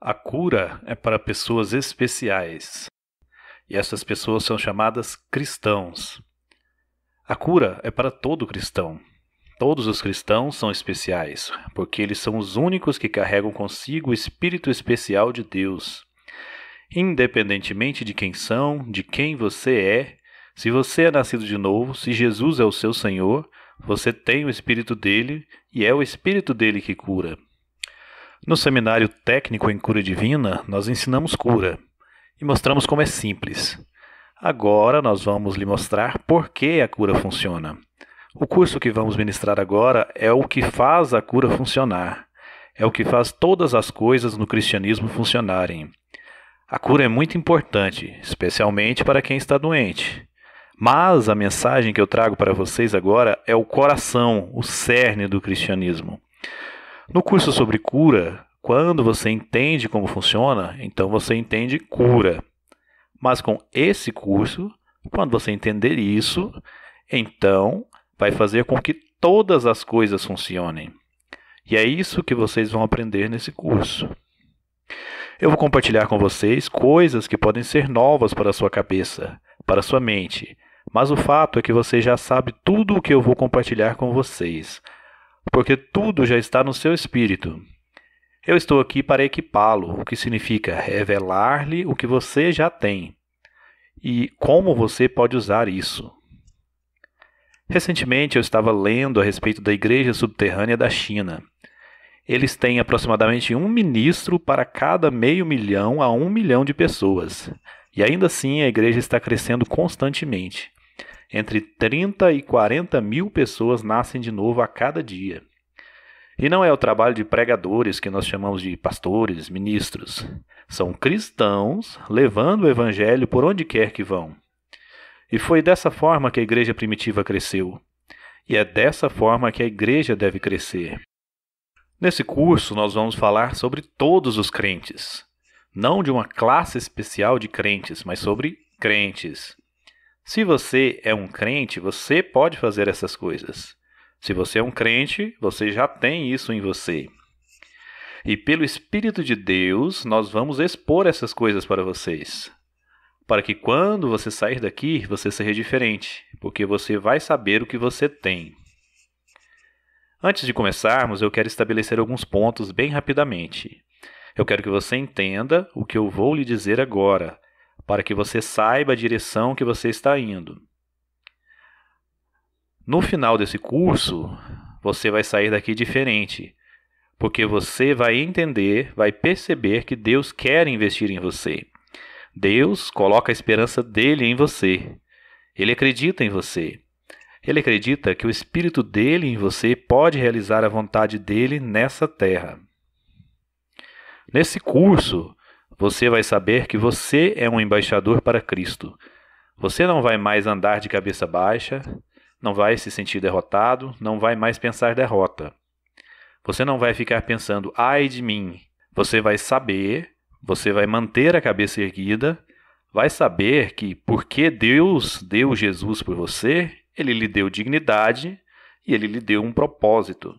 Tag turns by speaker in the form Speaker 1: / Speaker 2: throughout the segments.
Speaker 1: A cura é para pessoas especiais, e essas pessoas são chamadas cristãos. A cura é para todo cristão. Todos os cristãos são especiais, porque eles são os únicos que carregam consigo o Espírito especial de Deus. Independentemente de quem são, de quem você é, se você é nascido de novo, se Jesus é o seu Senhor, você tem o Espírito dele e é o Espírito dele que cura. No Seminário Técnico em Cura Divina, nós ensinamos cura e mostramos como é simples. Agora nós vamos lhe mostrar por que a cura funciona. O curso que vamos ministrar agora é o que faz a cura funcionar. É o que faz todas as coisas no cristianismo funcionarem. A cura é muito importante, especialmente para quem está doente. Mas a mensagem que eu trago para vocês agora é o coração, o cerne do cristianismo. No curso sobre cura, quando você entende como funciona, então você entende cura. Mas com esse curso, quando você entender isso, então vai fazer com que todas as coisas funcionem. E é isso que vocês vão aprender nesse curso. Eu vou compartilhar com vocês coisas que podem ser novas para a sua cabeça, para a sua mente. Mas o fato é que você já sabe tudo o que eu vou compartilhar com vocês, porque tudo já está no seu espírito. Eu estou aqui para equipá-lo, o que significa revelar-lhe o que você já tem e como você pode usar isso. Recentemente eu estava lendo a respeito da igreja subterrânea da China. Eles têm aproximadamente um ministro para cada 500 mil a 1 milhão de pessoas. E ainda assim a igreja está crescendo constantemente. Entre 30 e 40 mil pessoas nascem de novo a cada dia. E não é o trabalho de pregadores que nós chamamos de pastores, ministros. São cristãos levando o evangelho por onde quer que vão. E foi dessa forma que a igreja primitiva cresceu. E é dessa forma que a igreja deve crescer. Nesse curso nós vamos falar sobre todos os crentes. Não de uma classe especial de crentes, mas sobre crentes. Se você é um crente, você pode fazer essas coisas. Se você é um crente, você já tem isso em você. E pelo Espírito de Deus, nós vamos expor essas coisas para vocês. Para que quando você sair daqui, você seja diferente, porque você vai saber o que você tem. Antes de começarmos, eu quero estabelecer alguns pontos bem rapidamente. Eu quero que você entenda o que eu vou lhe dizer agora, para que você saiba a direção que você está indo. No final desse curso, você vai sair daqui diferente, porque você vai entender, vai perceber que Deus quer investir em você. Deus coloca a esperança dele em você. Ele acredita em você. Ele acredita que o Espírito dele em você pode realizar a vontade dele nessa terra. Nesse curso, você vai saber que você é um embaixador para Cristo. Você não vai mais andar de cabeça baixa, não vai se sentir derrotado, não vai mais pensar derrota. Você não vai ficar pensando, ai de mim. Você vai saber, você vai manter a cabeça erguida, vai saber que porque Deus deu Jesus por você, Ele lhe deu dignidade e Ele lhe deu um propósito.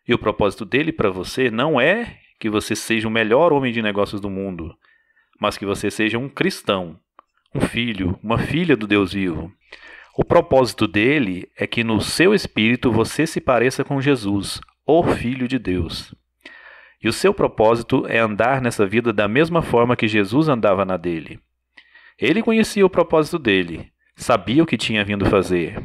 Speaker 1: E o propósito dele para você não é que você seja o melhor homem de negócios do mundo, mas que você seja um cristão, um filho, uma filha do Deus vivo. O propósito dele é que no seu espírito você se pareça com Jesus, o Filho de Deus. E o seu propósito é andar nessa vida da mesma forma que Jesus andava na dele. Ele conhecia o propósito dele, sabia o que tinha vindo fazer.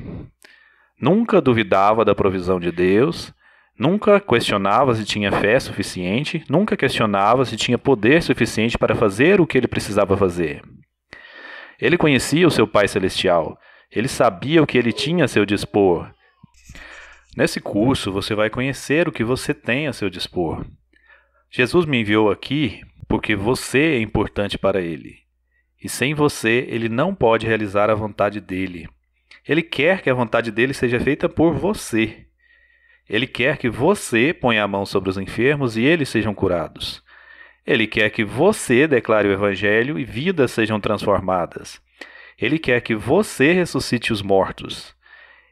Speaker 1: Nunca duvidava da provisão de Deus, nunca questionava se tinha fé suficiente, nunca questionava se tinha poder suficiente para fazer o que ele precisava fazer. Ele conhecia o seu Pai Celestial, ele sabia o que ele tinha a seu dispor. Nesse curso você vai conhecer o que você tem a seu dispor. Jesus me enviou aqui porque você é importante para ele. E sem você, ele não pode realizar a vontade dele. Ele quer que a vontade dele seja feita por você. Ele quer que você ponha a mão sobre os enfermos e eles sejam curados. Ele quer que você declare o evangelho e vidas sejam transformadas. Ele quer que você ressuscite os mortos.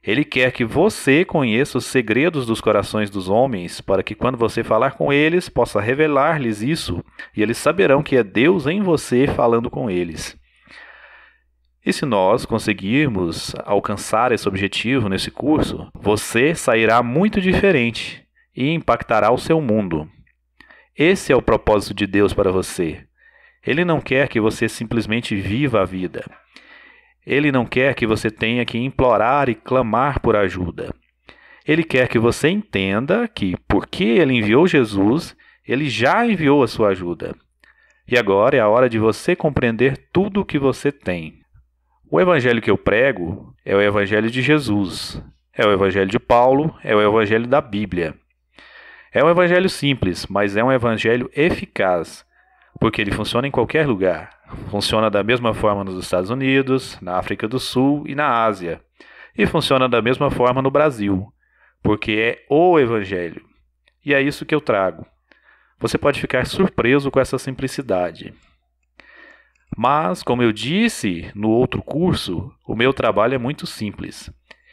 Speaker 1: Ele quer que você conheça os segredos dos corações dos homens, para que quando você falar com eles, possa revelar-lhes isso, e eles saberão que é Deus em você falando com eles. E se nós conseguirmos alcançar esse objetivo nesse curso, você sairá muito diferente e impactará o seu mundo. Esse é o propósito de Deus para você. Ele não quer que você simplesmente viva a vida. Ele não quer que você tenha que implorar e clamar por ajuda. Ele quer que você entenda que, porque Ele enviou Jesus, Ele já enviou a sua ajuda. E agora é a hora de você compreender tudo o que você tem. O evangelho que eu prego é o evangelho de Jesus. É o evangelho de Paulo, é o evangelho da Bíblia. É um evangelho simples, mas é um evangelho eficaz, porque ele funciona em qualquer lugar. Funciona da mesma forma nos Estados Unidos, na África do Sul e na Ásia. E funciona da mesma forma no Brasil, porque é o Evangelho. E é isso que eu trago. Você pode ficar surpreso com essa simplicidade. Mas, como eu disse no outro curso, o meu trabalho é muito simples.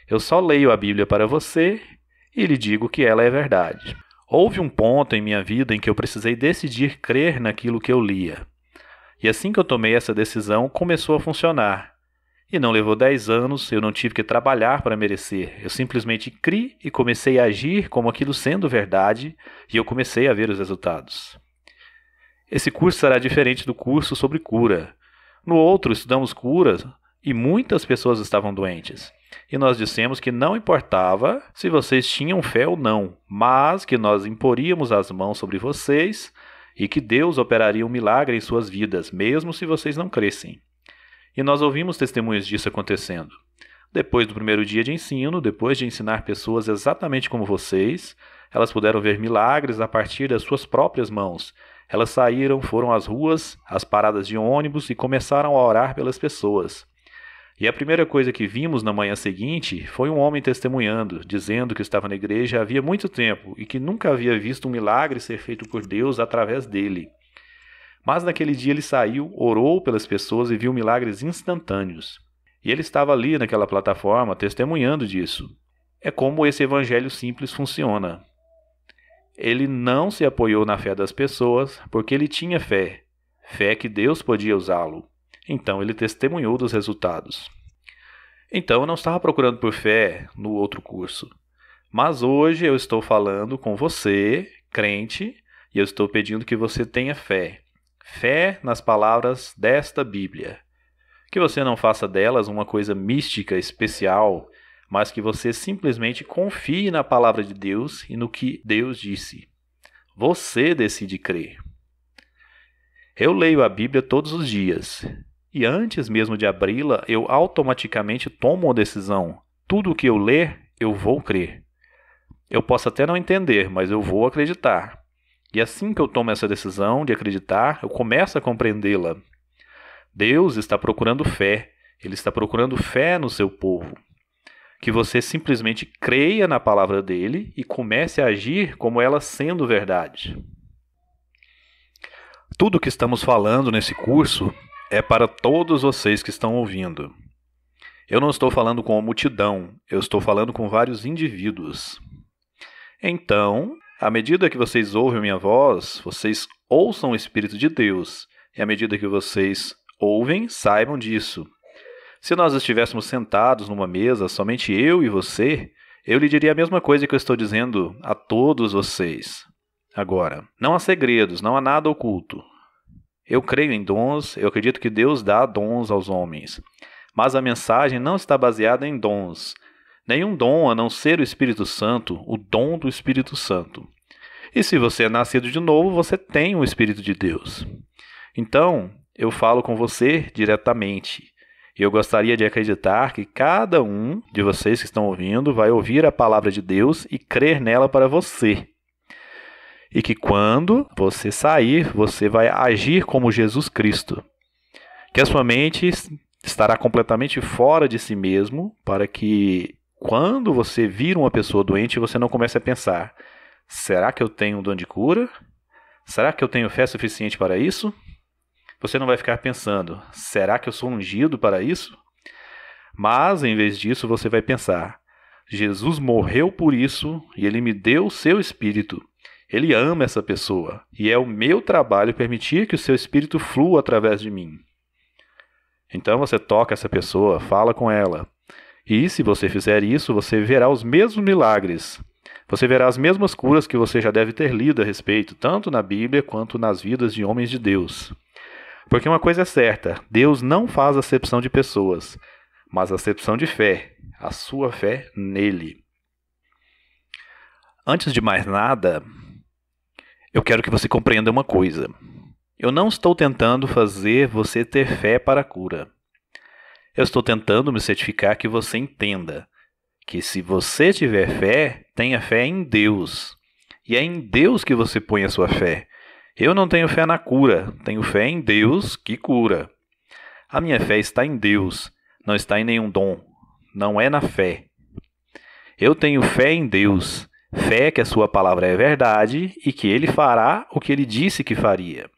Speaker 1: Eu só leio a Bíblia para você e lhe digo que ela é verdade. Houve um ponto em minha vida em que eu precisei decidir crer naquilo que eu lia. E assim que eu tomei essa decisão, começou a funcionar. E não levou 10 anos, eu não tive que trabalhar para merecer. Eu simplesmente criei e comecei a agir como aquilo sendo verdade, e eu comecei a ver os resultados. Esse curso será diferente do curso sobre cura. No outro, estudamos curas e muitas pessoas estavam doentes. E nós dissemos que não importava se vocês tinham fé ou não, mas que nós imporíamos as mãos sobre vocês e que Deus operaria um milagre em suas vidas, mesmo se vocês não crescem. E nós ouvimos testemunhos disso acontecendo. Depois do primeiro dia de ensino, depois de ensinar pessoas exatamente como vocês, elas puderam ver milagres a partir das suas próprias mãos. Elas saíram, foram às ruas, às paradas de ônibus e começaram a orar pelas pessoas. E a primeira coisa que vimos na manhã seguinte foi um homem testemunhando, dizendo que estava na igreja havia muito tempo e que nunca havia visto um milagre ser feito por Deus através dele. Mas naquele dia ele saiu, orou pelas pessoas e viu milagres instantâneos. E ele estava ali naquela plataforma testemunhando disso. É como esse evangelho simples funciona. Ele não se apoiou na fé das pessoas porque ele tinha fé, fé que Deus podia usá-lo. Então ele testemunhou dos resultados. Então eu não estava procurando por fé no outro curso. Mas hoje eu estou falando com você, crente, e eu estou pedindo que você tenha fé. Fé nas palavras desta Bíblia. Que você não faça delas uma coisa mística, especial, mas que você simplesmente confie na palavra de Deus e no que Deus disse. Você decide crer. Eu leio a Bíblia todos os dias. E antes mesmo de abri-la, eu automaticamente tomo uma decisão. Tudo o que eu ler, eu vou crer. Eu posso até não entender, mas eu vou acreditar. E assim que eu tomo essa decisão de acreditar, eu começo a compreendê-la. Deus está procurando fé. Ele está procurando fé no seu povo. Que você simplesmente creia na palavra dele e comece a agir como ela sendo verdade. Tudo o que estamos falando nesse curso é para todos vocês que estão ouvindo. Eu não estou falando com a multidão, eu estou falando com vários indivíduos. Então, à medida que vocês ouvem minha voz, vocês ouçam o Espírito de Deus. E à medida que vocês ouvem, saibam disso. Se nós estivéssemos sentados numa mesa, somente eu e você, eu lhe diria a mesma coisa que eu estou dizendo a todos vocês. Agora, não há segredos, não há nada oculto. Eu creio em dons, eu acredito que Deus dá dons aos homens. Mas a mensagem não está baseada em dons. Nenhum dom a não ser o Espírito Santo, o dom do Espírito Santo. E se você é nascido de novo, você tem o Espírito de Deus. Então, eu falo com você diretamente. E eu gostaria de acreditar que cada um de vocês que estão ouvindo vai ouvir a palavra de Deus e crer nela para você. E que quando você sair, você vai agir como Jesus Cristo. Que a sua mente estará completamente fora de si mesmo, para que quando você vir uma pessoa doente, você não comece a pensar: será que eu tenho um dom de cura? Será que eu tenho fé suficiente para isso? Você não vai ficar pensando: será que eu sou ungido para isso? Mas, em vez disso, você vai pensar: Jesus morreu por isso e ele me deu o seu espírito. Ele ama essa pessoa e é o meu trabalho permitir que o seu espírito flua através de mim. Então você toca essa pessoa, fala com ela. E se você fizer isso, você verá os mesmos milagres. Você verá as mesmas curas que você já deve ter lido a respeito, tanto na Bíblia quanto nas vidas de homens de Deus. Porque uma coisa é certa, Deus não faz acepção de pessoas, mas acepção de fé, a sua fé nele. Antes de mais nada, eu quero que você compreenda uma coisa. Eu não estou tentando fazer você ter fé para a cura. Eu estou tentando me certificar que você entenda que se você tiver fé, tenha fé em Deus. E é em Deus que você põe a sua fé. Eu não tenho fé na cura, tenho fé em Deus que cura. A minha fé está em Deus, não está em nenhum dom, não é na fé. Eu tenho fé em Deus, fé que a sua palavra é verdade e que ele fará o que ele disse que faria.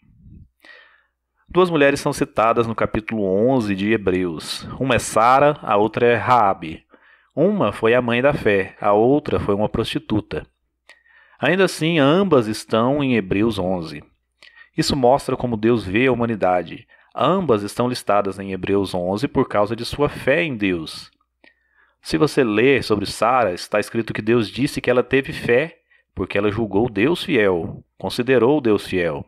Speaker 1: Duas mulheres são citadas no capítulo 11 de Hebreus. Uma é Sara, a outra é Raabe. Uma foi a mãe da fé, a outra foi uma prostituta. Ainda assim, ambas estão em Hebreus 11. Isso mostra como Deus vê a humanidade. Ambas estão listadas em Hebreus 11 por causa de sua fé em Deus. Se você ler sobre Sara, está escrito que Deus disse que ela teve fé, porque ela julgou Deus fiel, considerou Deus fiel.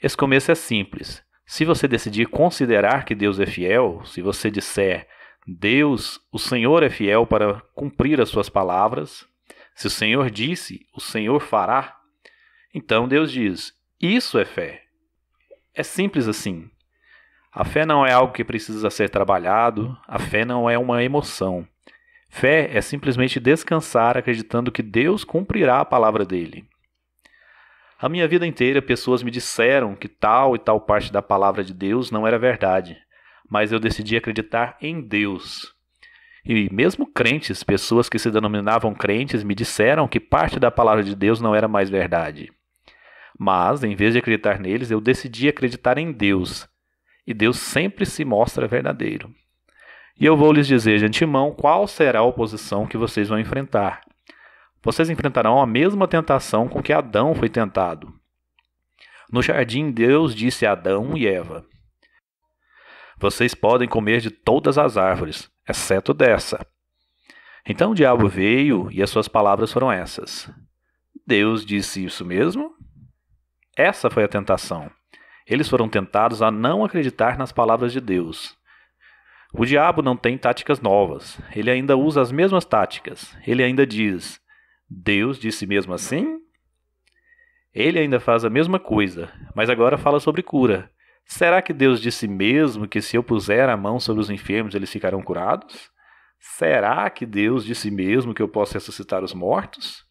Speaker 1: Esse começo é simples. Se você decidir considerar que Deus é fiel, se você disser, Deus, o Senhor é fiel para cumprir as suas palavras, se o Senhor disse, o Senhor fará, então Deus diz, isso é fé. É simples assim. A fé não é algo que precisa ser trabalhado, a fé não é uma emoção. Fé é simplesmente descansar acreditando que Deus cumprirá a palavra dele. A minha vida inteira, pessoas me disseram que tal e tal parte da palavra de Deus não era verdade, mas eu decidi acreditar em Deus. E mesmo crentes, pessoas que se denominavam crentes, me disseram que parte da palavra de Deus não era mais verdade. Mas, em vez de acreditar neles, eu decidi acreditar em Deus. E Deus sempre se mostra verdadeiro. E eu vou lhes dizer de antemão qual será a oposição que vocês vão enfrentar. Vocês enfrentarão a mesma tentação com que Adão foi tentado. No jardim, Deus disse a Adão e Eva, vocês podem comer de todas as árvores, exceto dessa. Então o diabo veio e as suas palavras foram essas. Deus disse isso mesmo? Essa foi a tentação. Eles foram tentados a não acreditar nas palavras de Deus. O diabo não tem táticas novas. Ele ainda usa as mesmas táticas. Ele ainda diz, Deus disse mesmo assim? Ele ainda faz a mesma coisa, mas agora fala sobre cura. Será que Deus disse mesmo que se eu puser a mão sobre os enfermos eles ficarão curados? Será que Deus disse mesmo que eu posso ressuscitar os mortos?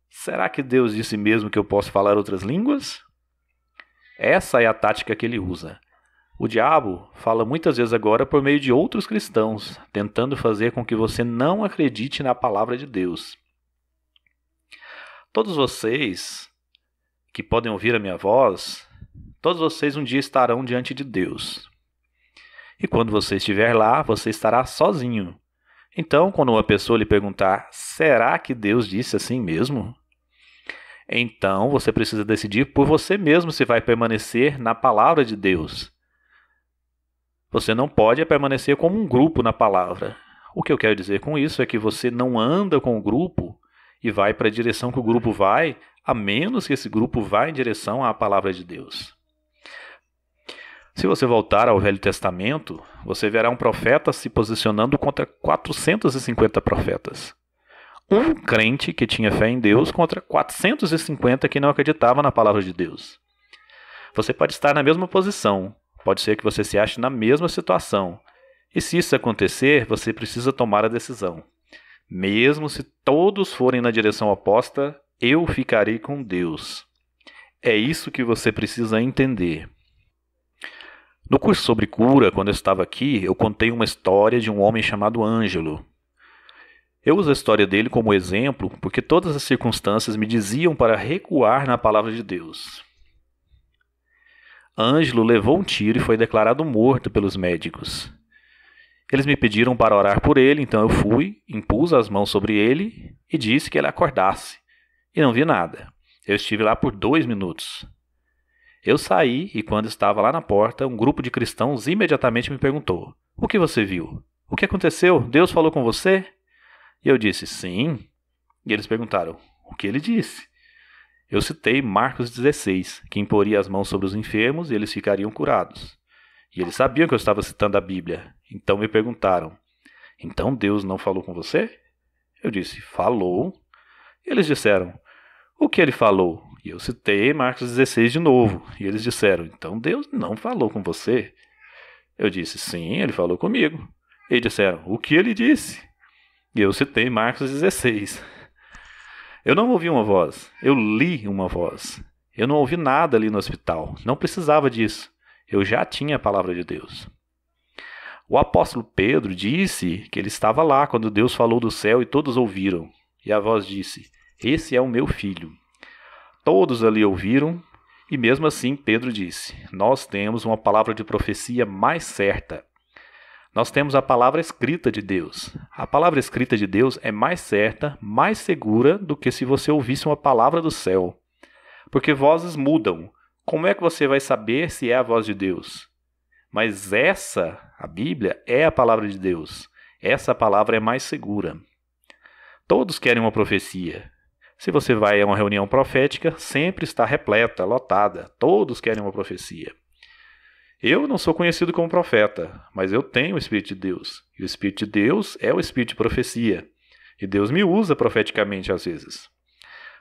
Speaker 1: Será que Deus disse mesmo que eu posso falar outras línguas? Essa é a tática que ele usa. O diabo fala muitas vezes agora por meio de outros cristãos, tentando fazer com que você não acredite na palavra de Deus. Todos vocês que podem ouvir a minha voz, todos vocês um dia estarão diante de Deus. E quando você estiver lá, você estará sozinho. Então, quando uma pessoa lhe perguntar, será que Deus disse assim mesmo? Então, você precisa decidir por você mesmo se vai permanecer na palavra de Deus. Você não pode permanecer como um grupo na palavra. O que eu quero dizer com isso é que você não anda com o grupo e vai para a direção que o grupo vai, a menos que esse grupo vá em direção à palavra de Deus. Se você voltar ao Velho Testamento, você verá um profeta se posicionando contra 450 profetas. Um crente que tinha fé em Deus contra 450 que não acreditavam na palavra de Deus. Você pode estar na mesma posição, pode ser que você se ache na mesma situação. E se isso acontecer, você precisa tomar a decisão. Mesmo se todos forem na direção oposta, eu ficarei com Deus. É isso que você precisa entender. No curso sobre cura, quando eu estava aqui, eu contei uma história de um homem chamado Ângelo. Eu uso a história dele como exemplo porque todas as circunstâncias me diziam para recuar na palavra de Deus. Ângelo levou um tiro e foi declarado morto pelos médicos. Eles me pediram para orar por ele, então eu fui, impus as mãos sobre ele e disse que ele acordasse. E não vi nada. Eu estive lá por 2 minutos. Eu saí e quando estava lá na porta, um grupo de cristãos imediatamente me perguntou: "O que você viu? O que aconteceu? Deus falou com você?" E eu disse: "Sim." E eles perguntaram: "O que ele disse?" Eu citei Marcos 16, que imporia as mãos sobre os enfermos e eles ficariam curados. E eles sabiam que eu estava citando a Bíblia. Então me perguntaram: "Então Deus não falou com você?" Eu disse: "Falou." Eles disseram: "O que ele falou?" E eu citei Marcos 16 de novo. E eles disseram: "Então Deus não falou com você?" Eu disse: "Sim, ele falou comigo." E disseram: "O que ele disse?" E eu citei Marcos 16. Eu não ouvi uma voz, eu li uma voz. Eu não ouvi nada ali no hospital, não precisava disso. Eu já tinha a palavra de Deus. O apóstolo Pedro disse que ele estava lá quando Deus falou do céu e todos ouviram. E a voz disse: "Esse é o meu filho." Todos ali ouviram e mesmo assim Pedro disse: "Nós temos uma palavra de profecia mais certa. Nós temos a palavra escrita de Deus. A palavra escrita de Deus é mais certa, mais segura do que se você ouvisse uma palavra do céu. Porque vozes mudam. Como é que você vai saber se é a voz de Deus? Mas essa, a Bíblia, é a palavra de Deus. Essa palavra é mais segura." Todos querem uma profecia. Se você vai a uma reunião profética, sempre está repleta, lotada. Todos querem uma profecia. Eu não sou conhecido como profeta, mas eu tenho o Espírito de Deus. E o Espírito de Deus é o Espírito de profecia. E Deus me usa profeticamente às vezes.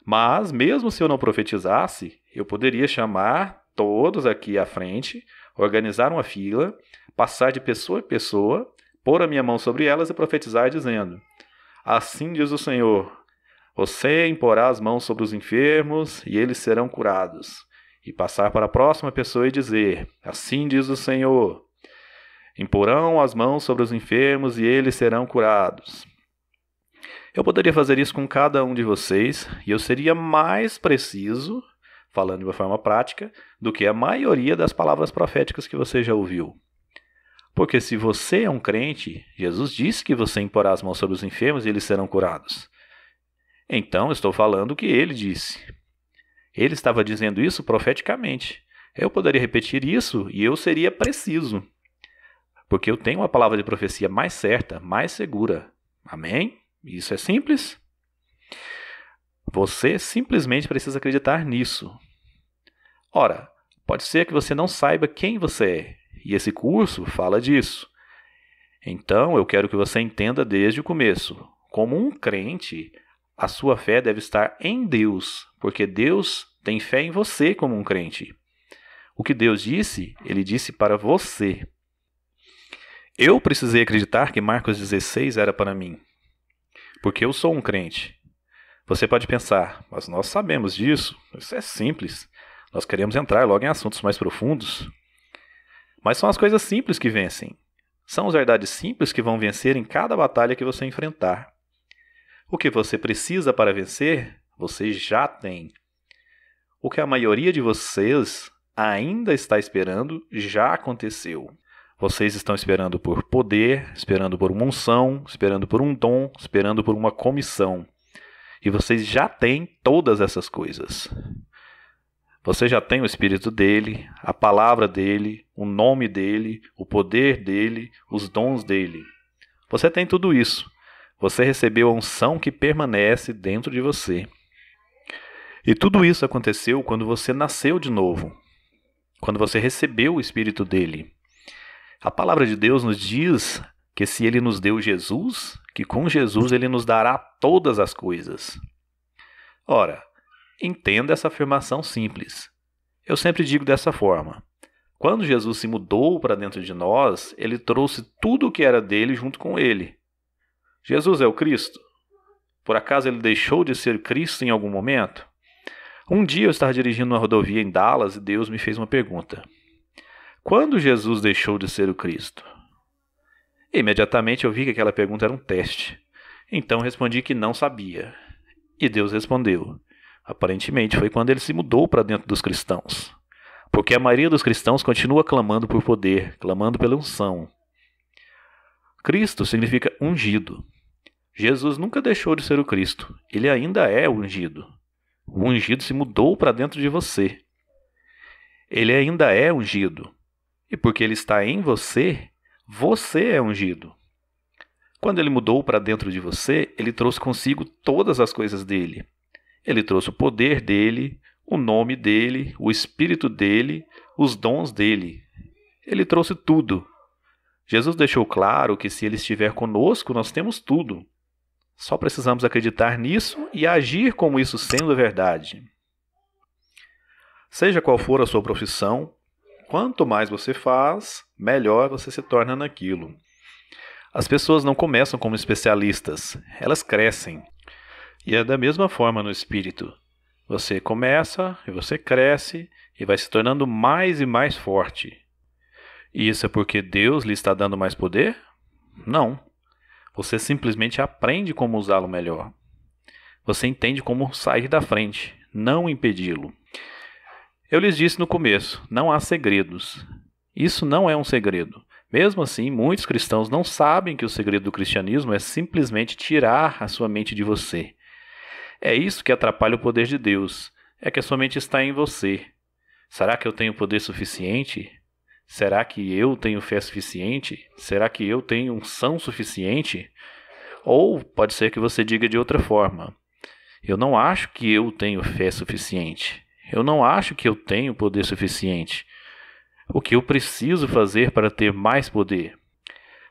Speaker 1: Mas, mesmo se eu não profetizasse, eu poderia chamar todos aqui à frente, organizar uma fila, passar de pessoa em pessoa, pôr a minha mão sobre elas e profetizar dizendo: "Assim diz o Senhor, você imporá as mãos sobre os enfermos e eles serão curados." E passar para a próxima pessoa e dizer: "Assim diz o Senhor, imporão as mãos sobre os enfermos e eles serão curados." Eu poderia fazer isso com cada um de vocês e eu seria mais preciso, falando de uma forma prática, do que a maioria das palavras proféticas que você já ouviu. Porque se você é um crente, Jesus disse que você imporá as mãos sobre os enfermos e eles serão curados. Então, estou falando o que ele disse. Ele estava dizendo isso profeticamente. Eu poderia repetir isso e eu seria preciso. Porque eu tenho uma palavra de profecia mais certa, mais segura. Amém? Isso é simples? Você simplesmente precisa acreditar nisso. Ora, pode ser que você não saiba quem você é. E esse curso fala disso. Então, eu quero que você entenda desde o começo. Como um crente, a sua fé deve estar em Deus, porque Deus tem fé em você como um crente. O que Deus disse, Ele disse para você. Eu precisei acreditar que Marcos 16 era para mim, porque eu sou um crente. Você pode pensar: "Mas nós sabemos disso, isso é simples. Nós queremos entrar logo em assuntos mais profundos." Mas são as coisas simples que vencem. São as verdades simples que vão vencer em cada batalha que você enfrentar. O que você precisa para vencer, você já tem. O que a maioria de vocês ainda está esperando, já aconteceu. Vocês estão esperando por poder, esperando por uma unção, esperando por um dom, esperando por uma comissão. E vocês já têm todas essas coisas. Você já tem o Espírito dele, a palavra dele, o nome dele, o poder dele, os dons dele. Você tem tudo isso. Você recebeu a unção que permanece dentro de você. E tudo isso aconteceu quando você nasceu de novo, quando você recebeu o Espírito dele. A palavra de Deus nos diz que se ele nos deu Jesus, que com Jesus ele nos dará todas as coisas. Ora, entenda essa afirmação simples. Eu sempre digo dessa forma: quando Jesus se mudou para dentro de nós, ele trouxe tudo o que era dele junto com ele. Jesus é o Cristo? Por acaso ele deixou de ser Cristo em algum momento? Um dia eu estava dirigindo uma rodovia em Dallas e Deus me fez uma pergunta: quando Jesus deixou de ser o Cristo? Imediatamente eu vi que aquela pergunta era um teste. Então respondi que não sabia. E Deus respondeu: aparentemente foi quando ele se mudou para dentro dos cristãos. Porque a maioria dos cristãos continua clamando por poder, clamando pela unção. Cristo significa ungido. Jesus nunca deixou de ser o Cristo. Ele ainda é ungido. O ungido se mudou para dentro de você. Ele ainda é ungido. E porque ele está em você, você é ungido. Quando ele mudou para dentro de você, ele trouxe consigo todas as coisas dele. Ele trouxe o poder dele, o nome dele, o espírito dele, os dons dele. Ele trouxe tudo. Jesus deixou claro que se ele estiver conosco, nós temos tudo. Só precisamos acreditar nisso e agir como isso sendo verdade. Seja qual for a sua profissão, quanto mais você faz, melhor você se torna naquilo. As pessoas não começam como especialistas, elas crescem. E é da mesma forma no espírito. Você começa e você cresce e vai se tornando mais e mais forte. E isso é porque Deus lhe está dando mais poder? Não. Você simplesmente aprende como usá-lo melhor. Você entende como sair da frente, não impedi-lo. Eu lhes disse no começo, não há segredos. Isso não é um segredo. Mesmo assim, muitos cristãos não sabem que o segredo do cristianismo é simplesmente tirar a sua mente de você. É isso que atrapalha o poder de Deus. É que a sua mente está em você. Será que eu tenho poder suficiente? Será que eu tenho fé suficiente? Será que eu tenho unção suficiente? Ou pode ser que você diga de outra forma. Eu não acho que eu tenho fé suficiente. Eu não acho que eu tenho poder suficiente. O que eu preciso fazer para ter mais poder?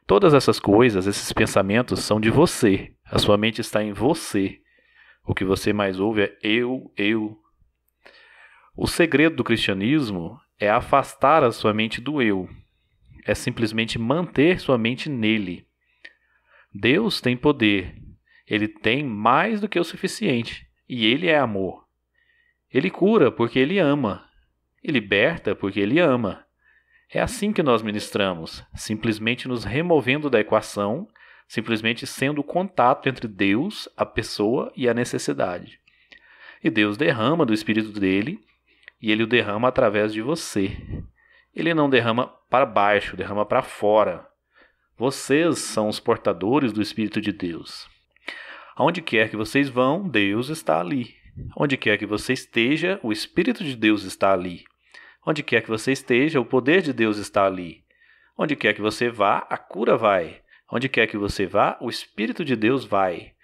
Speaker 1: Todas essas coisas, esses pensamentos são de você. A sua mente está em você. O que você mais ouve é eu. O segredo do cristianismo é afastar a sua mente do eu. É simplesmente manter sua mente nele. Deus tem poder. Ele tem mais do que o suficiente. E ele é amor. Ele cura porque ele ama. E liberta porque ele ama. É assim que nós ministramos, simplesmente nos removendo da equação, simplesmente sendo o contato entre Deus, a pessoa e a necessidade. E Deus derrama do Espírito dele, e ele o derrama através de você. Ele não derrama para baixo, derrama para fora. Vocês são os portadores do Espírito de Deus. Aonde quer que vocês vão, Deus está ali. Onde quer que você esteja, o Espírito de Deus está ali. Onde quer que você esteja, o poder de Deus está ali. Onde quer que você vá, a cura vai. Onde quer que você vá, o Espírito de Deus vai.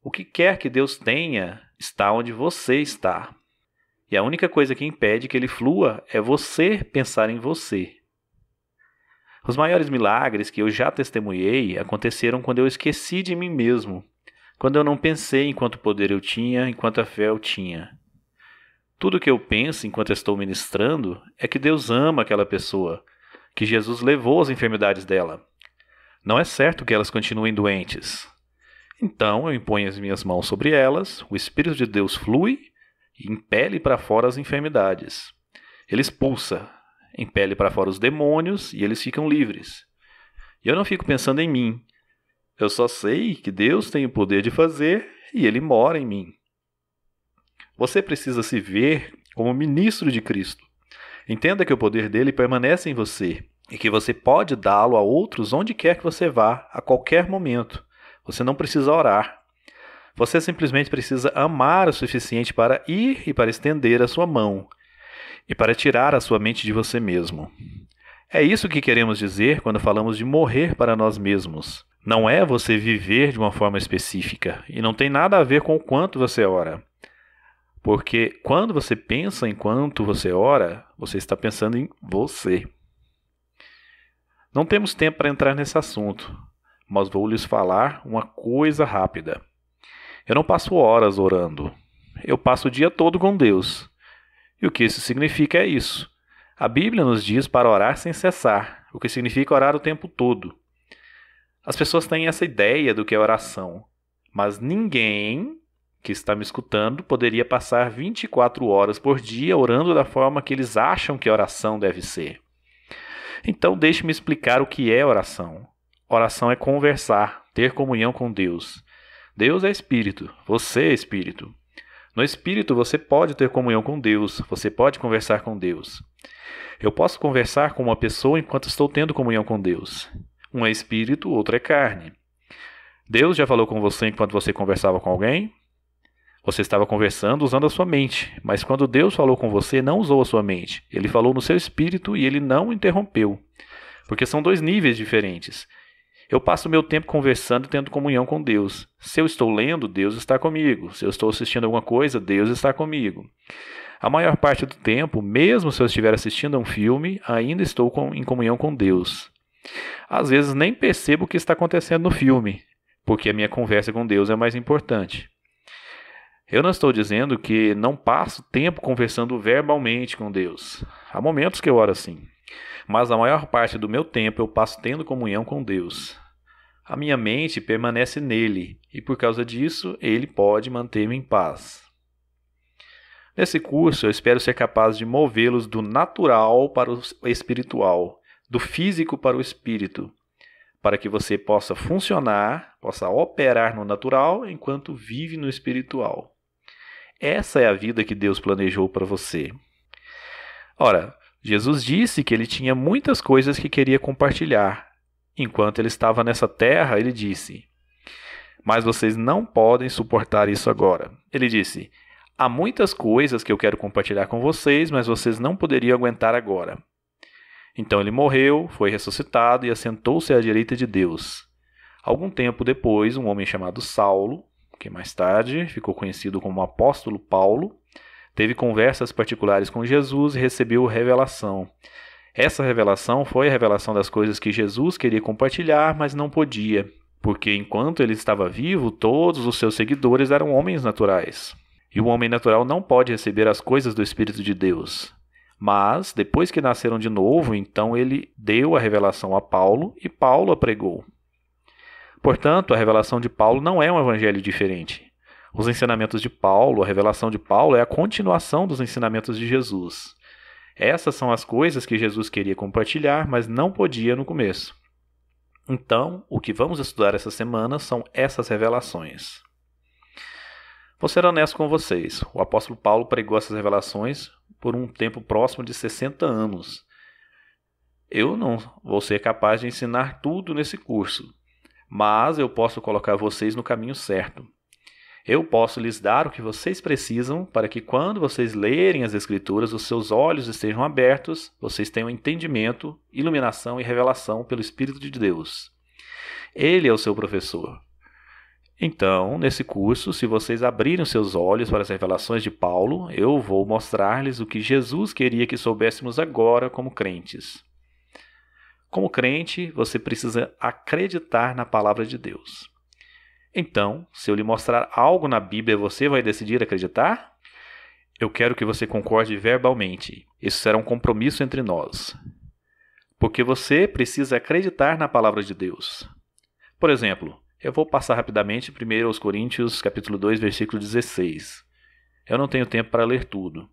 Speaker 1: O que quer que Deus tenha, está onde você está. E a única coisa que impede que ele flua é você pensar em você. Os maiores milagres que eu já testemunhei aconteceram quando eu esqueci de mim mesmo. Quando eu não pensei em quanto poder eu tinha, em quanta fé eu tinha. Tudo que eu penso enquanto estou ministrando é que Deus ama aquela pessoa, que Jesus levou as enfermidades dela. Não é certo que elas continuem doentes. Então eu imponho as minhas mãos sobre elas, o Espírito de Deus flui e impele para fora as enfermidades. Ele expulsa, impele para fora os demônios e eles ficam livres. E eu não fico pensando em mim. Eu só sei que Deus tem o poder de fazer e Ele mora em mim. Você precisa se ver como ministro de Cristo. Entenda que o poder dele permanece em você e que você pode dá-lo a outros onde quer que você vá, a qualquer momento. Você não precisa orar. Você simplesmente precisa amar o suficiente para ir e para estender a sua mão e para tirar a sua mente de você mesmo. É isso que queremos dizer quando falamos de morrer para nós mesmos. Não é você viver de uma forma específica e não tem nada a ver com o quanto você ora. Porque quando você pensa em quanto você ora, você está pensando em você. Não temos tempo para entrar nesse assunto, mas vou lhes falar uma coisa rápida. Eu não passo horas orando. Eu passo o dia todo com Deus. E o que isso significa é isso. A Bíblia nos diz para orar sem cessar, o que significa orar o tempo todo. As pessoas têm essa ideia do que é oração, mas ninguém que está me escutando poderia passar 24 horas por dia orando da forma que eles acham que a oração deve ser. Então deixe-me explicar o que é oração. Oração é conversar, ter comunhão com Deus. Deus é Espírito, você é Espírito. No Espírito você pode ter comunhão com Deus, você pode conversar com Deus. Eu posso conversar com uma pessoa enquanto estou tendo comunhão com Deus. Um é espírito, outro é carne. Deus já falou com você enquanto você conversava com alguém? Você estava conversando usando a sua mente, mas quando Deus falou com você, não usou a sua mente. Ele falou no seu espírito e ele não interrompeu, porque são dois níveis diferentes. Eu passo meu tempo conversando e tendo comunhão com Deus. Se eu estou lendo, Deus está comigo. Se eu estou assistindo alguma coisa, Deus está comigo. A maior parte do tempo, mesmo se eu estiver assistindo a um filme, ainda estou em comunhão com Deus. Às vezes nem percebo o que está acontecendo no filme, porque a minha conversa com Deus é mais importante. Eu não estou dizendo que não passo tempo conversando verbalmente com Deus. Há momentos que eu oro assim. Mas a maior parte do meu tempo eu passo tendo comunhão com Deus. A minha mente permanece nele e por causa disso ele pode manter-me em paz. Nesse curso eu espero ser capaz de movê-los do natural para o espiritual, do físico para o espírito, para que você possa funcionar, possa operar no natural enquanto vive no espiritual. Essa é a vida que Deus planejou para você. Ora, Jesus disse que ele tinha muitas coisas que queria compartilhar. Enquanto ele estava nessa terra, ele disse: mas vocês não podem suportar isso agora. Ele disse: há muitas coisas que eu quero compartilhar com vocês, mas vocês não poderiam aguentar agora. Então ele morreu, foi ressuscitado e assentou-se à direita de Deus. Algum tempo depois, um homem chamado Saulo, que mais tarde ficou conhecido como apóstolo Paulo, teve conversas particulares com Jesus e recebeu revelação. Essa revelação foi a revelação das coisas que Jesus queria compartilhar, mas não podia, porque enquanto ele estava vivo, todos os seus seguidores eram homens naturais. E o homem natural não pode receber as coisas do Espírito de Deus. Mas, depois que nasceram de novo, então ele deu a revelação a Paulo e Paulo a pregou. Portanto, a revelação de Paulo não é um evangelho diferente. Os ensinamentos de Paulo, a revelação de Paulo é a continuação dos ensinamentos de Jesus. Essas são as coisas que Jesus queria compartilhar, mas não podia no começo. Então, o que vamos estudar essa semana são essas revelações. Vou ser honesto com vocês. O apóstolo Paulo pregou essas revelações por um tempo próximo de 60 anos. Eu não vou ser capaz de ensinar tudo nesse curso, mas eu posso colocar vocês no caminho certo. Eu posso lhes dar o que vocês precisam para que quando vocês lerem as Escrituras, os seus olhos estejam abertos, vocês tenham entendimento, iluminação e revelação pelo Espírito de Deus. Ele é o seu professor. Então, nesse curso, se vocês abrirem os seus olhos para as revelações de Paulo, eu vou mostrar-lhes o que Jesus queria que soubéssemos agora como crentes. Como crente, você precisa acreditar na palavra de Deus. Então, se eu lhe mostrar algo na Bíblia, você vai decidir acreditar? Eu quero que você concorde verbalmente. Isso será um compromisso entre nós. Porque você precisa acreditar na palavra de Deus. Por exemplo, eu vou passar rapidamente 1 Coríntios capítulo 2, versículo 16. Eu não tenho tempo para ler tudo.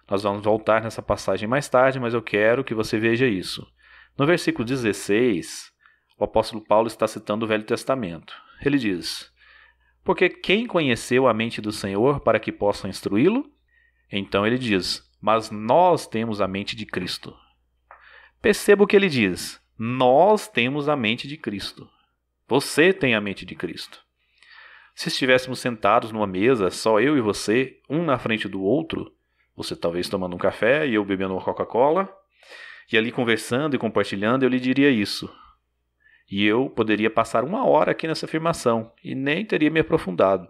Speaker 1: Nós vamos voltar nessa passagem mais tarde, mas eu quero que você veja isso. No versículo 16, o apóstolo Paulo está citando o Velho Testamento. Ele diz: porque quem conheceu a mente do Senhor para que possa instruí-lo? Então ele diz: mas nós temos a mente de Cristo. Perceba o que ele diz: nós temos a mente de Cristo. Você tem a mente de Cristo. Se estivéssemos sentados numa mesa, só eu e você, um na frente do outro, você talvez tomando um café e eu bebendo uma Coca-Cola, e ali conversando e compartilhando, eu lhe diria isso. E eu poderia passar 1 hora aqui nessa afirmação e nem teria me aprofundado.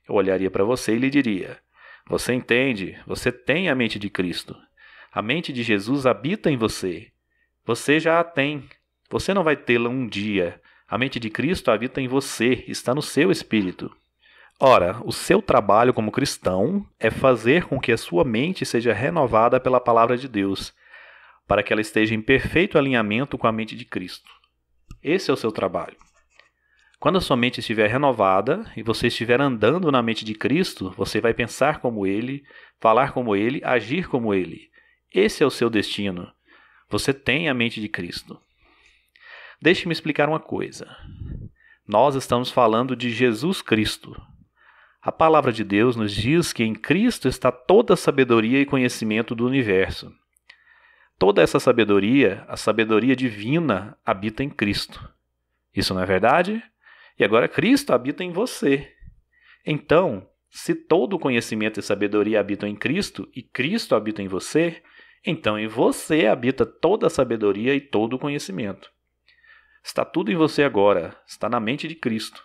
Speaker 1: Eu olharia para você e lhe diria: você entende? Você tem a mente de Cristo. A mente de Jesus habita em você. Você já a tem. Você não vai tê-la um dia. A mente de Cristo habita em você, está no seu espírito. Ora, o seu trabalho como cristão é fazer com que a sua mente seja renovada pela palavra de Deus, para que ela esteja em perfeito alinhamento com a mente de Cristo. Esse é o seu trabalho. Quando a sua mente estiver renovada e você estiver andando na mente de Cristo, você vai pensar como Ele, falar como Ele, agir como Ele. Esse é o seu destino. Você tem a mente de Cristo. Deixe-me explicar uma coisa. Nós estamos falando de Jesus Cristo. A palavra de Deus nos diz que em Cristo está toda a sabedoria e conhecimento do universo. Toda essa sabedoria, a sabedoria divina, habita em Cristo. Isso não é verdade? E agora Cristo habita em você. Então, se todo conhecimento e sabedoria habitam em Cristo e Cristo habita em você, então em você habita toda a sabedoria e todo o conhecimento. Está tudo em você agora, está na mente de Cristo.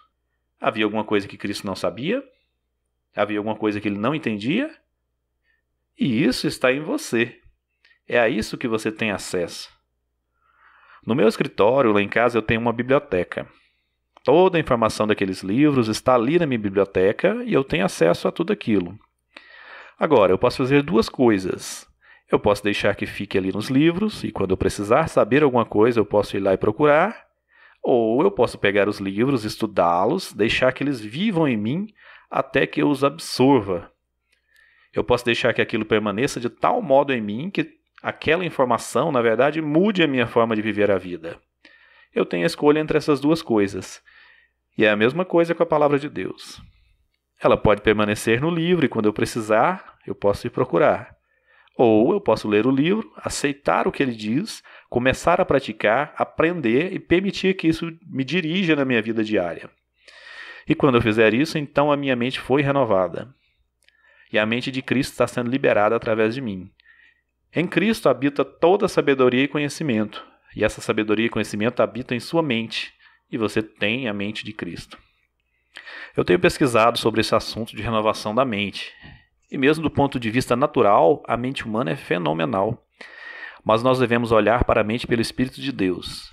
Speaker 1: Havia alguma coisa que Cristo não sabia? Havia alguma coisa que ele não entendia? E isso está em você. É a isso que você tem acesso. No meu escritório, lá em casa, eu tenho uma biblioteca. Toda a informação daqueles livros está ali na minha biblioteca e eu tenho acesso a tudo aquilo. Agora, eu posso fazer duas coisas. Eu posso deixar que fique ali nos livros e quando eu precisar saber alguma coisa, eu posso ir lá e procurar. Ou eu posso pegar os livros, estudá-los, deixar que eles vivam em mim até que eu os absorva. Eu posso deixar que aquilo permaneça de tal modo em mim que aquela informação, na verdade, mude a minha forma de viver a vida. Eu tenho a escolha entre essas duas coisas. E é a mesma coisa com a palavra de Deus. Ela pode permanecer no livro e quando eu precisar, eu posso ir procurar. Ou eu posso ler o livro, aceitar o que ele diz, começar a praticar, aprender e permitir que isso me dirija na minha vida diária. E quando eu fizer isso, então a minha mente foi renovada. E a mente de Cristo está sendo liberada através de mim. Em Cristo habita toda a sabedoria e conhecimento. E essa sabedoria e conhecimento habitam em sua mente. E você tem a mente de Cristo. Eu tenho pesquisado sobre esse assunto de renovação da mente. E mesmo do ponto de vista natural, a mente humana é fenomenal. Mas nós devemos olhar para a mente pelo Espírito de Deus.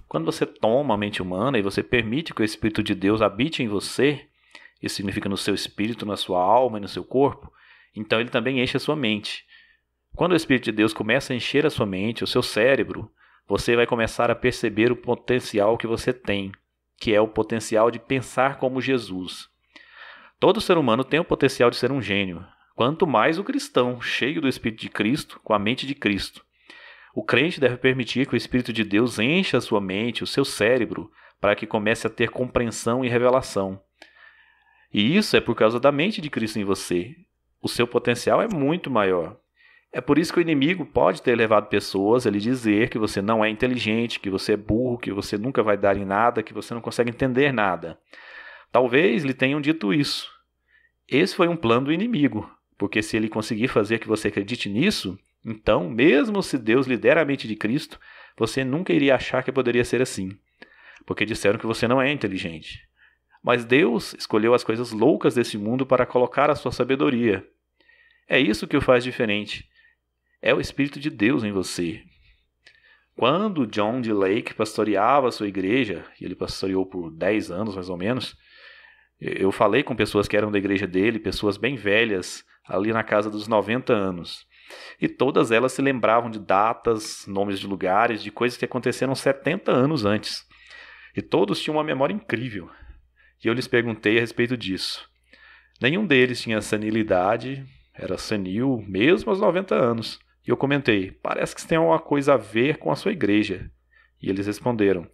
Speaker 1: Quando você toma a mente humana e você permite que o Espírito de Deus habite em você, isso significa no seu espírito, na sua alma e no seu corpo, então ele também enche a sua mente. Quando o Espírito de Deus começa a encher a sua mente, o seu cérebro, você vai começar a perceber o potencial que você tem, que é o potencial de pensar como Jesus. Todo ser humano tem o potencial de ser um gênio, quanto mais o cristão, cheio do Espírito de Cristo, com a mente de Cristo. O crente deve permitir que o Espírito de Deus encha a sua mente, o seu cérebro, para que comece a ter compreensão e revelação. E isso é por causa da mente de Cristo em você. O seu potencial é muito maior. É por isso que o inimigo pode ter levado pessoas a lhe dizer que você não é inteligente, que você é burro, que você nunca vai dar em nada, que você não consegue entender nada. Talvez lhe tenham dito isso. Esse foi um plano do inimigo, porque se ele conseguir fazer que você acredite nisso, então, mesmo se Deus lhe der a mente de Cristo, você nunca iria achar que poderia ser assim, porque disseram que você não é inteligente. Mas Deus escolheu as coisas loucas desse mundo para colocar a sua sabedoria. É isso que o faz diferente. É o Espírito de Deus em você. Quando John D. Lake pastoreava a sua igreja, e ele pastoreou por 10 anos mais ou menos, eu falei com pessoas que eram da igreja dele, pessoas bem velhas, ali na casa dos 90 anos. E todas elas se lembravam de datas, nomes de lugares, de coisas que aconteceram 70 anos antes. E todos tinham uma memória incrível. E eu lhes perguntei a respeito disso. Nenhum deles tinha senilidade, era senil mesmo aos 90 anos. E eu comentei, parece que isso tem alguma coisa a ver com a sua igreja. E eles responderam,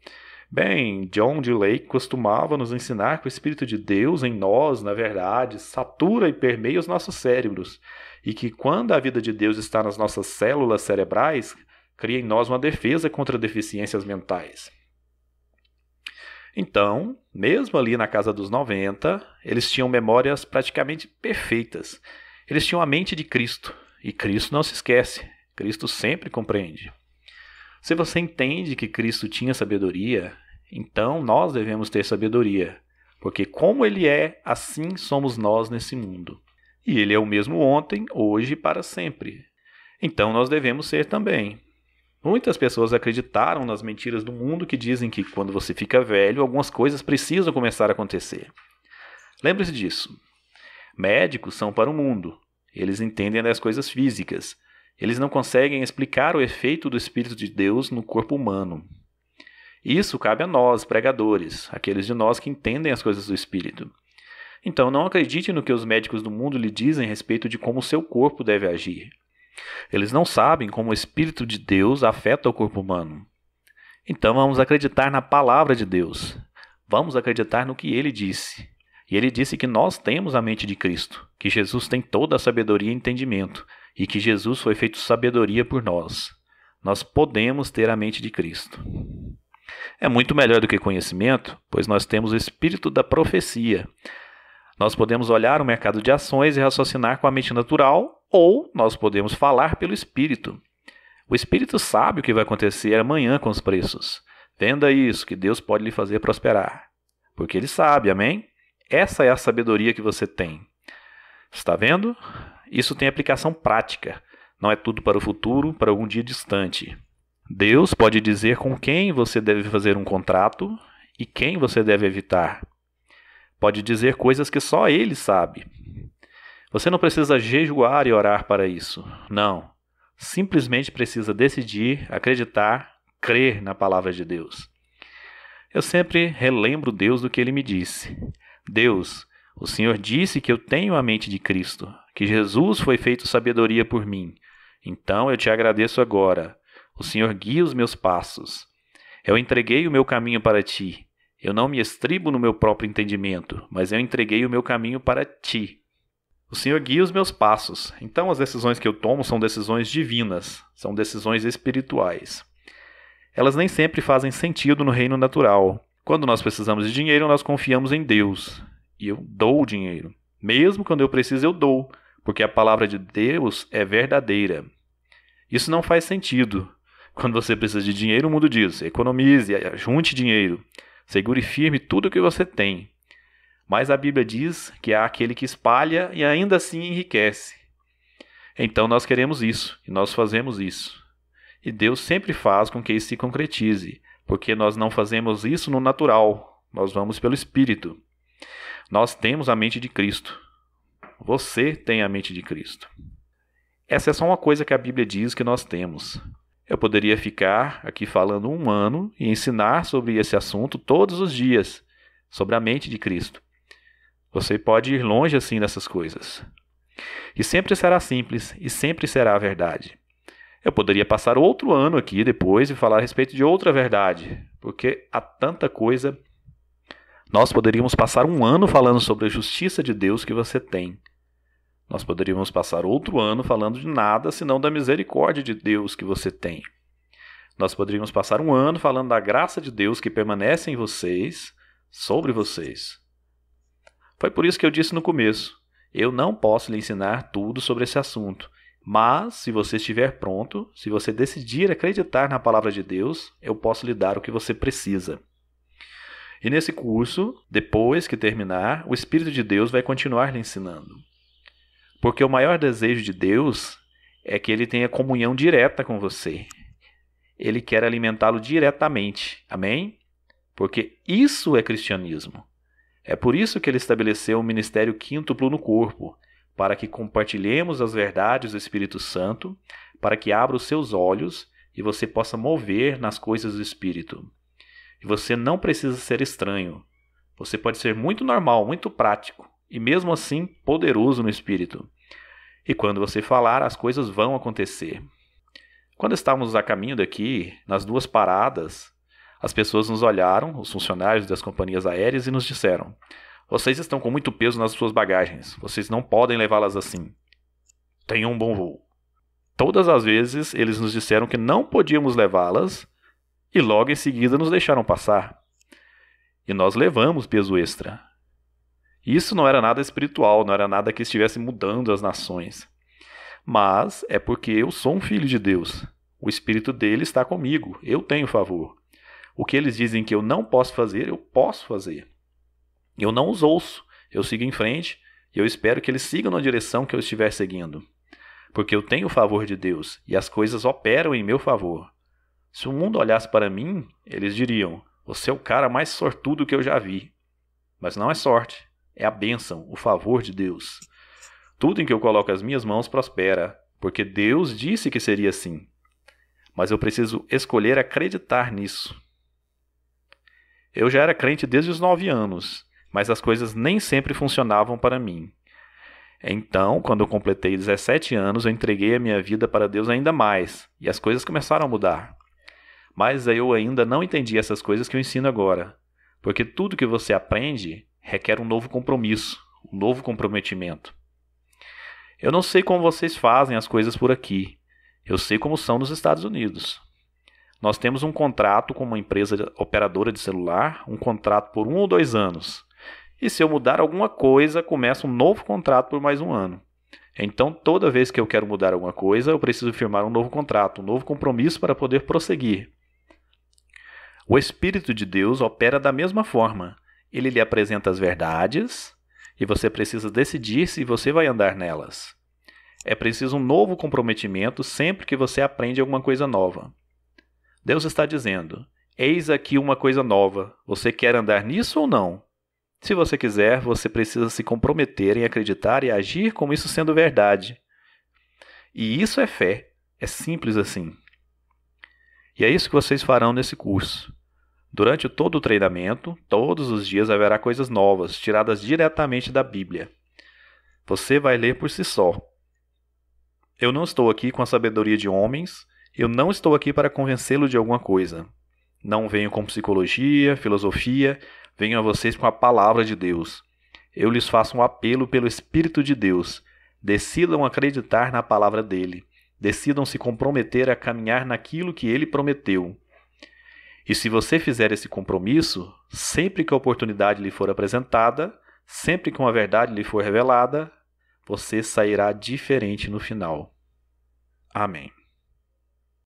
Speaker 1: bem, John D. Lake costumava nos ensinar que o Espírito de Deus em nós, na verdade, satura e permeia os nossos cérebros. E que quando a vida de Deus está nas nossas células cerebrais, cria em nós uma defesa contra deficiências mentais. Então, mesmo ali na casa dos 90, eles tinham memórias praticamente perfeitas. Eles tinham a mente de Cristo. E Cristo não se esquece. Cristo sempre compreende. Se você entende que Cristo tinha sabedoria, então nós devemos ter sabedoria. Porque como Ele é, assim somos nós nesse mundo. E Ele é o mesmo ontem, hoje e para sempre. Então nós devemos ser também. Muitas pessoas acreditaram nas mentiras do mundo que dizem que quando você fica velho, algumas coisas precisam começar a acontecer. Lembre-se disso. Médicos são para o mundo. Eles entendem das coisas físicas. Eles não conseguem explicar o efeito do Espírito de Deus no corpo humano. Isso cabe a nós, pregadores, aqueles de nós que entendem as coisas do Espírito. Então não acredite no que os médicos do mundo lhe dizem a respeito de como o seu corpo deve agir. Eles não sabem como o Espírito de Deus afeta o corpo humano. Então vamos acreditar na palavra de Deus. Vamos acreditar no que Ele disse. E Ele disse que nós temos a mente de Cristo, que Jesus tem toda a sabedoria e entendimento, e que Jesus foi feito sabedoria por nós. Nós podemos ter a mente de Cristo. É muito melhor do que conhecimento, pois nós temos o espírito da profecia. Nós podemos olhar o mercado de ações e raciocinar com a mente natural, ou nós podemos falar pelo espírito. O espírito sabe o que vai acontecer amanhã com os preços. Venda isso, que Deus pode lhe fazer prosperar. Porque ele sabe, amém? Essa é a sabedoria que você tem. Está vendo? Isso tem aplicação prática. Não é tudo para o futuro, para algum dia distante. Deus pode dizer com quem você deve fazer um contrato e quem você deve evitar. Pode dizer coisas que só Ele sabe. Você não precisa jejuar e orar para isso. Não. Simplesmente precisa decidir, acreditar, crer na palavra de Deus. Eu sempre relembro Deus do que Ele me disse. Deus, o Senhor disse que eu tenho a mente de Cristo, que Jesus foi feito sabedoria por mim. Então eu te agradeço agora. O Senhor guia os meus passos. Eu entreguei o meu caminho para ti. Eu não me estribo no meu próprio entendimento, mas eu entreguei o meu caminho para ti. O Senhor guia os meus passos. Então as decisões que eu tomo são decisões divinas, são decisões espirituais. Elas nem sempre fazem sentido no reino natural. Quando nós precisamos de dinheiro, nós confiamos em Deus. E eu dou o dinheiro. Mesmo quando eu preciso, eu dou, porque a palavra de Deus é verdadeira. Isso não faz sentido. Quando você precisa de dinheiro, o mundo diz: economize, junte dinheiro, segure firme tudo o que você tem. Mas a Bíblia diz que há aquele que espalha e ainda assim enriquece. Então nós queremos isso, e nós fazemos isso. E Deus sempre faz com que isso se concretize, porque nós não fazemos isso no natural, nós vamos pelo Espírito. Nós temos a mente de Cristo. Você tem a mente de Cristo. Essa é só uma coisa que a Bíblia diz que nós temos. Eu poderia ficar aqui falando 1 ano e ensinar sobre esse assunto todos os dias, sobre a mente de Cristo. Você pode ir longe assim nessas coisas. E sempre será simples e sempre será a verdade. Eu poderia passar outro ano aqui depois e falar a respeito de outra verdade, porque há tanta coisa. Nós poderíamos passar 1 ano falando sobre a justiça de Deus que você tem. Nós poderíamos passar outro ano falando de nada senão da misericórdia de Deus que você tem. Nós poderíamos passar 1 ano falando da graça de Deus que permanece em vocês, sobre vocês. Foi por isso que eu disse no começo, eu não posso lhe ensinar tudo sobre esse assunto, mas se você estiver pronto, se você decidir acreditar na palavra de Deus, eu posso lhe dar o que você precisa. E nesse curso, depois que terminar, o Espírito de Deus vai continuar lhe ensinando. Porque o maior desejo de Deus é que Ele tenha comunhão direta com você. Ele quer alimentá-lo diretamente. Amém? Porque isso é cristianismo. É por isso que Ele estabeleceu um ministério quíntuplo no corpo, para que compartilhemos as verdades do Espírito Santo, para que abra os seus olhos e você possa mover nas coisas do Espírito. E você não precisa ser estranho. Você pode ser muito normal, muito prático. E mesmo assim poderoso no Espírito. E quando você falar, as coisas vão acontecer. Quando estávamos a caminho daqui, nas 2 paradas, as pessoas nos olharam, os funcionários das companhias aéreas, e nos disseram: vocês estão com muito peso nas suas bagagens, vocês não podem levá-las assim. Tenham um bom voo. Todas as vezes eles nos disseram que não podíamos levá-las e logo em seguida nos deixaram passar. E nós levamos peso extra. Isso não era nada espiritual, não era nada que estivesse mudando as nações. Mas é porque eu sou um filho de Deus. O Espírito dele está comigo, eu tenho favor. O que eles dizem que eu não posso fazer, eu posso fazer. Eu não os ouço, eu sigo em frente e eu espero que eles sigam na direção que eu estiver seguindo. Porque eu tenho o favor de Deus e as coisas operam em meu favor. Se o mundo olhasse para mim, eles diriam: você é o cara mais sortudo que eu já vi. Mas não é sorte. É a bênção, o favor de Deus. Tudo em que eu coloco as minhas mãos prospera, porque Deus disse que seria assim. Mas eu preciso escolher acreditar nisso. Eu já era crente desde os 9 anos, mas as coisas nem sempre funcionavam para mim. Então, quando eu completei 17 anos, eu entreguei a minha vida para Deus ainda mais, e as coisas começaram a mudar. Mas eu ainda não entendi essas coisas que eu ensino agora, porque tudo que você aprende requer um novo compromisso, um novo comprometimento. Eu não sei como vocês fazem as coisas por aqui. Eu sei como são nos Estados Unidos. Nós temos um contrato com uma empresa operadora de celular, um contrato por 1 ou 2 anos. E se eu mudar alguma coisa, começa um novo contrato por mais 1 ano. Então, toda vez que eu quero mudar alguma coisa, eu preciso firmar um novo contrato, um novo compromisso para poder prosseguir. O Espírito de Deus opera da mesma forma. Ele lhe apresenta as verdades e você precisa decidir se você vai andar nelas. É preciso um novo comprometimento sempre que você aprende alguma coisa nova. Deus está dizendo: eis aqui uma coisa nova, você quer andar nisso ou não? Se você quiser, você precisa se comprometer em acreditar e agir como isso sendo verdade. E isso é fé, é simples assim. E é isso que vocês farão nesse curso. Durante todo o treinamento, todos os dias haverá coisas novas, tiradas diretamente da Bíblia. Você vai ler por si só. Eu não estou aqui com a sabedoria de homens, eu não estou aqui para convencê-lo de alguma coisa. Não venho com psicologia, filosofia, venho a vocês com a palavra de Deus. Eu lhes faço um apelo pelo Espírito de Deus. Decidam acreditar na palavra dele. Decidam se comprometer a caminhar naquilo que ele prometeu. E se você fizer esse compromisso, sempre que a oportunidade lhe for apresentada, sempre que uma verdade lhe for revelada, você sairá diferente no final. Amém.